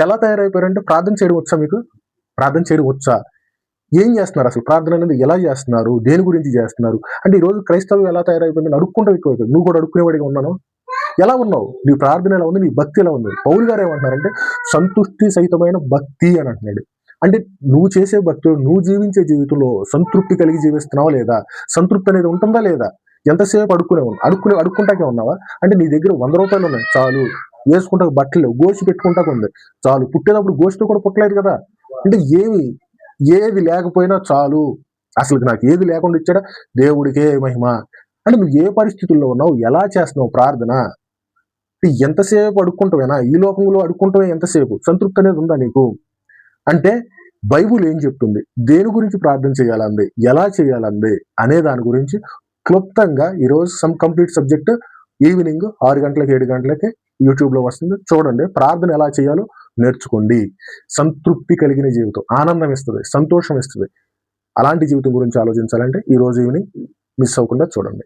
ఎలా తయారైపోయారంటే ప్రార్థన చేయడం వచ్చా మీకు? ప్రార్థన చేయడం వచ్చా? ఏం చేస్తున్నారు అసలు? ప్రార్థన అనేది ఎలా చేస్తున్నారు? దేని గురించి చేస్తున్నారు? అంటే ఈ రోజు క్రైస్తవం ఎలా తయారైపోయిందని అడుక్కుంటాం ఎక్కువైపోయింది. నువ్వు కూడా అడుక్కునేవాడిగా ఉన్నాను. ఎలా ఉన్నావు? నీ ప్రార్థన ఎలా ఉంది? నీ భక్తి ఎలా ఉంది? పౌలు గారు ఏమంటున్నారంటే సంతుష్టి సహితమైన భక్తి అని అంటున్నాడు. అంటే నువ్వు చేసే భక్తులు, నువ్వు జీవించే జీవితంలో సంతృప్తి కలిగి జీవిస్తున్నావా లేదా? సంతృప్తి అనేది ఉంటుందా లేదా? ఎంతసేపు అడుక్కుంటాకే ఉన్నావా? అంటే నీ దగ్గర ₹100 ఉన్నాయి చాలు, వేసుకుంటాకు బట్టలు లేవు, గోచి పెట్టుకుంటాకు ఉంది చాలు. పుట్టేటప్పుడు గోచితో కూడా పుట్టలేదు కదా. అంటే ఏది లేకపోయినా చాలు, అసలు నాకు ఏది లేకుండా ఇచ్చాడా, దేవుడికే మహిమ. అంటే నువ్వు ఏ పరిస్థితుల్లో ఉన్నావు? ఎలా చేస్తున్నావు ప్రార్థన? ఎంతసేపు అడుక్కుంటావేనా? ఈ లోకంలో అడుక్కుంటావే ఎంతసేపు? సంతృప్తి అనేది ఉందా నీకు? అంటే బైబుల్ ఏం చెప్తుంది? దేని గురించి ప్రార్థన చేయాలంది, ఎలా చేయాలంది అనే దాని గురించి క్లుప్తంగా ఈరోజు కంప్లీట్ సబ్జెక్ట్ ఈవినింగ్ 6 గంటలకి 7 గంటలకి యూట్యూబ్లో వస్తుంది, చూడండి. ప్రార్థన ఎలా చేయాలో నేర్చుకోండి. సంతృప్తి కలిగిన జీవితం ఆనందం ఇస్తుంది, సంతోషం ఇస్తుంది. అలాంటి జీవితం గురించి ఆలోచించాలంటే ఈరోజు ఈవినింగ్ మిస్ అవ్వకుండా చూడండి.